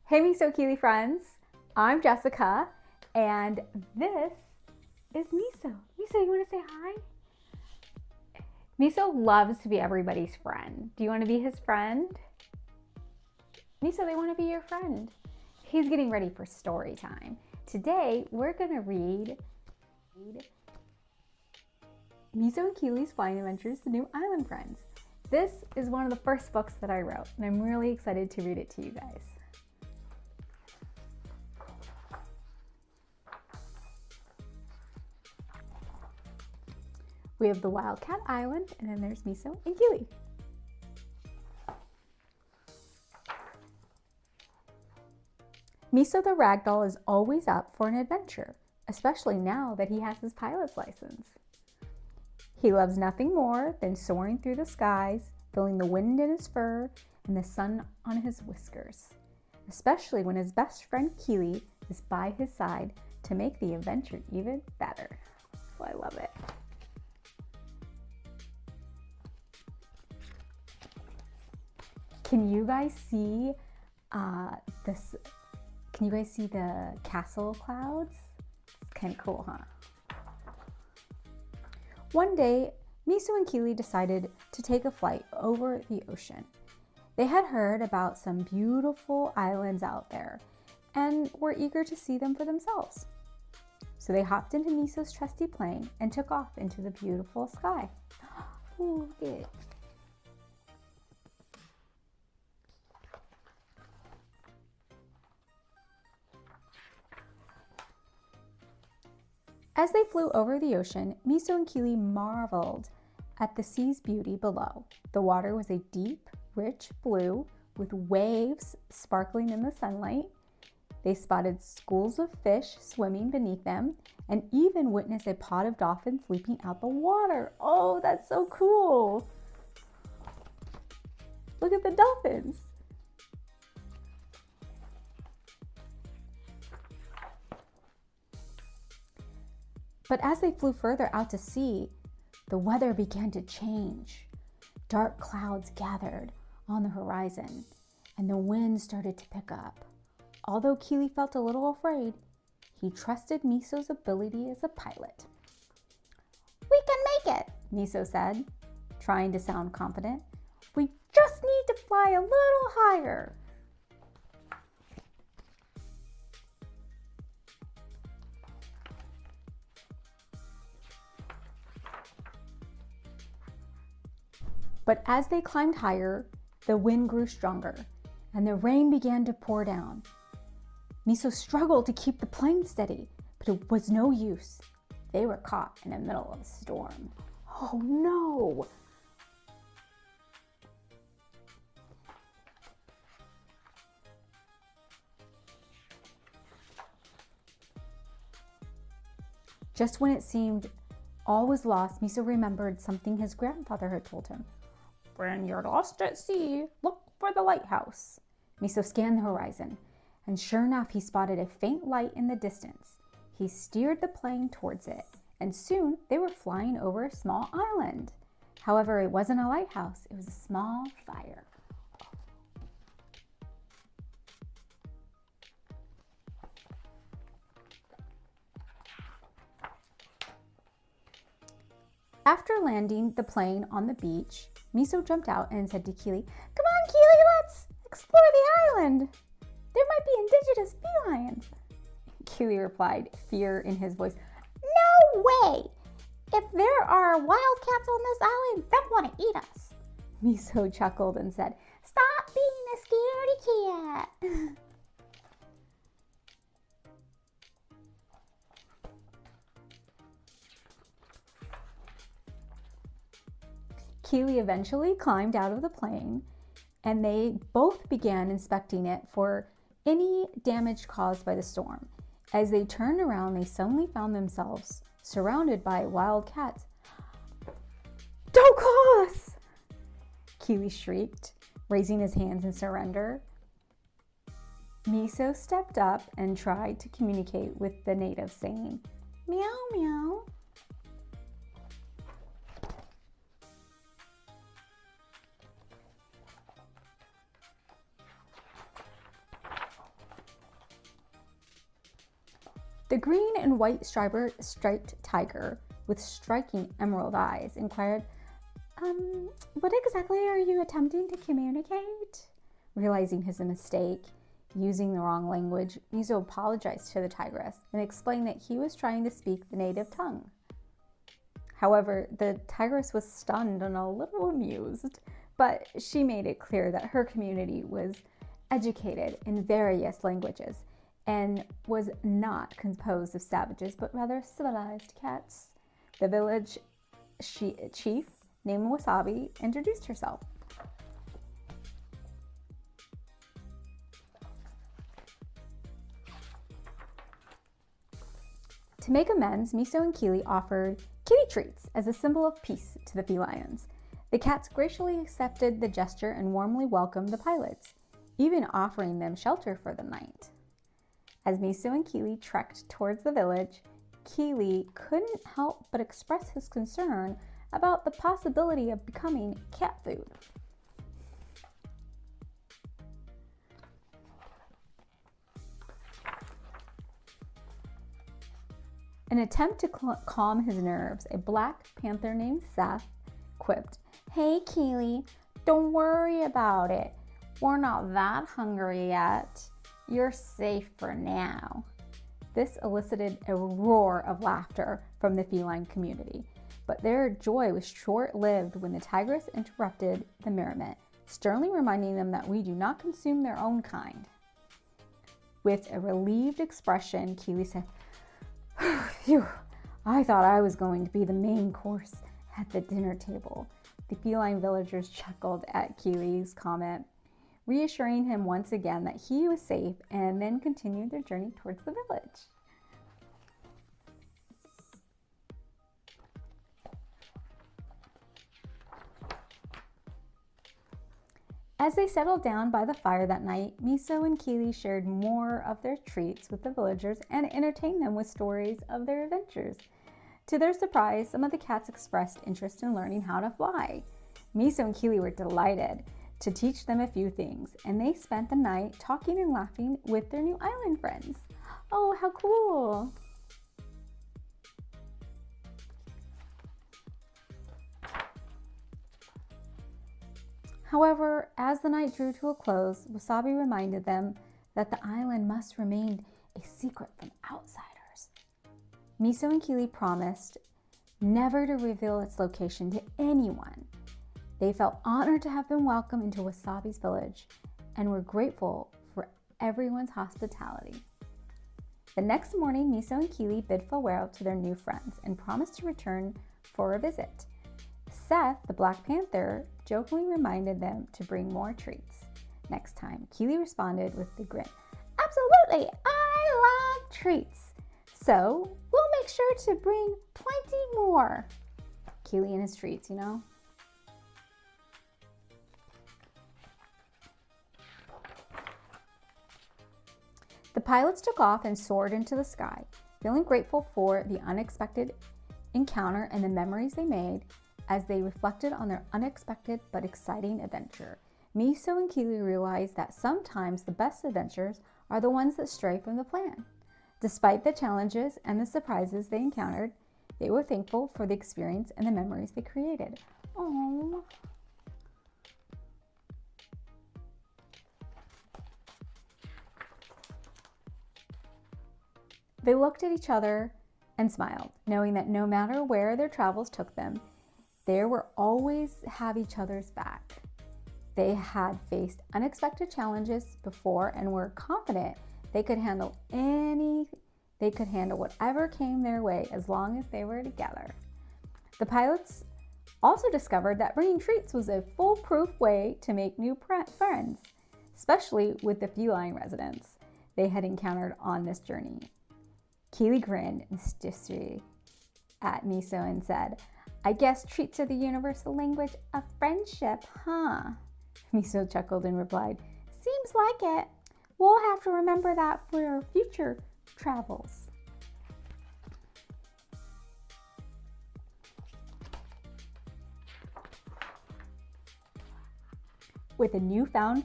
Hey Miso Kili friends, I'm Jessica and this is Miso. Miso, you want to say hi? Miso loves to be everybody's friend. Do you want to be his friend? Miso, they want to be your friend. He's getting ready for story time. Today we're going to read Miso and Kili's Flying Adventures, The New Island Friends. This is one of the first books that I wrote and I'm really excited to read it to you guys. We have the Wildcat Island, and then there's Miso and Kili. Miso the Ragdoll is always up for an adventure, especially now that he has his pilot's license. He loves nothing more than soaring through the skies, feeling the wind in his fur and the sun on his whiskers, especially when his best friend Kili is by his side to make the adventure even better. Oh, I love it. Can you guys see this? Can you guys see the castle clouds? It's kind of cool, huh? One day, Miso and Kili decided to take a flight over the ocean. They had heard about some beautiful islands out there and were eager to see them for themselves. So they hopped into Miso's trusty plane and took off into the beautiful sky. Ooh, look at it. As they flew over the ocean, Miso and Kili marveled at the sea's beauty below. The water was a deep, rich blue with waves sparkling in the sunlight. They spotted schools of fish swimming beneath them and even witnessed a pod of dolphins leaping out the water. Oh, that's so cool! Look at the dolphins! But as they flew further out to sea, the weather began to change. Dark clouds gathered on the horizon, and the wind started to pick up. Although Kili felt a little afraid, he trusted Miso's ability as a pilot. "We can make it," Miso said, trying to sound confident. "We just need to fly a little higher." But as they climbed higher, the wind grew stronger and the rain began to pour down. Miso struggled to keep the plane steady, but it was no use. They were caught in the middle of a storm. Oh no! Just when it seemed all was lost, Miso remembered something his grandfather had told him. "When you're lost at sea, look for the lighthouse." Miso scanned the horizon, and sure enough, he spotted a faint light in the distance. He steered the plane towards it, and soon they were flying over a small island. However, it wasn't a lighthouse, it was a small fire. After landing the plane on the beach, Miso jumped out and said to Kili, "Come on, Kili, let's explore the island. There might be indigenous felines." Kili replied, fear in his voice, "No way! If there are wildcats on this island, they'll want to eat us." Miso chuckled and said, "Stop being a scaredy cat." Kili eventually climbed out of the plane and they both began inspecting it for any damage caused by the storm. As they turned around, they suddenly found themselves surrounded by wild cats. "Don't call us!" Kili shrieked, raising his hands in surrender. Miso stepped up and tried to communicate with the natives, saying, "Meow, meow." The green and white striped tiger, with striking emerald eyes, inquired, what exactly are you attempting to communicate? Realizing his mistake, using the wrong language, Miso apologized to the tigress and explained that he was trying to speak the native tongue. However, the tigress was stunned and a little amused, but she made it clear that her community was educated in various languages and was not composed of savages, but rather civilized cats. The village chief, named Wasabi, introduced herself. To make amends, Miso and Kili offered kitty treats as a symbol of peace to the felines. The cats graciously accepted the gesture and warmly welcomed the pilots, even offering them shelter for the night. As Miso and Kili trekked towards the village, Kili couldn't help but express his concern about the possibility of becoming cat food. In an attempt to calm his nerves, a black panther named Seth quipped, "Hey Kili, don't worry about it. We're not that hungry yet. You're safe for now." This elicited a roar of laughter from the feline community, but their joy was short-lived when the tigress interrupted the merriment, sternly reminding them that we do not consume their own kind. With a relieved expression, Kili said, "Phew, I thought I was going to be the main course at the dinner table." The feline villagers chuckled at Kili's comment, reassuring him once again that he was safe, and then continued their journey towards the village. As they settled down by the fire that night, Miso and Kili shared more of their treats with the villagers and entertained them with stories of their adventures. To their surprise, some of the cats expressed interest in learning how to fly. Miso and Kili were delighted to teach them a few things, and they spent the night talking and laughing with their new island friends. Oh, how cool! However, as the night drew to a close, Wasabi reminded them that the island must remain a secret from outsiders. Miso and Kili promised never to reveal its location to anyone. They felt honored to have been welcomed into Wasabi's village and were grateful for everyone's hospitality. The next morning, Miso and Kili bid farewell to their new friends and promised to return for a visit. Seth, the Black Panther, jokingly reminded them to bring more treats next time. Kili responded with a grin, "Absolutely, I love treats. So we'll make sure to bring plenty more." Kili and his treats, you know? The pilots took off and soared into the sky, feeling grateful for the unexpected encounter and the memories they made as they reflected on their unexpected but exciting adventure. Miso and Kili realized that sometimes the best adventures are the ones that stray from the plan. Despite the challenges and the surprises they encountered, they were thankful for the experience and the memories they created. Aww. They looked at each other and smiled, knowing that no matter where their travels took them, they would always have each other's back. They had faced unexpected challenges before and were confident they could handle whatever came their way as long as they were together. The pilots also discovered that bringing treats was a foolproof way to make new friends, especially with the feline residents they had encountered on this journey. Kili grinned mysteriously at Miso and said, "I guess treats are the universal language of friendship, huh?" Miso chuckled and replied, "Seems like it. We'll have to remember that for our future travels." With a newfound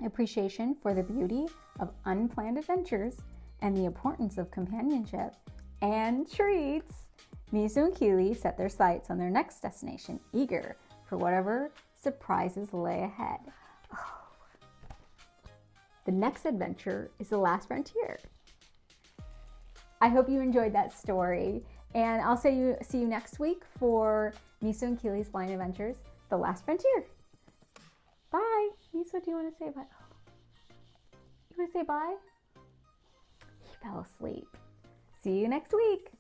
appreciation for the beauty of unplanned adventures and the importance of companionship and treats, Miso and Kili set their sights on their next destination, eager for whatever surprises lay ahead. Oh. The next adventure is the last frontier. I hope you enjoyed that story, and I'll see you next week for Miso and Kili's Flying Adventures, The Last Frontier. Bye. Miso, do you want to say bye? You want to say bye? He fell asleep. See you next week.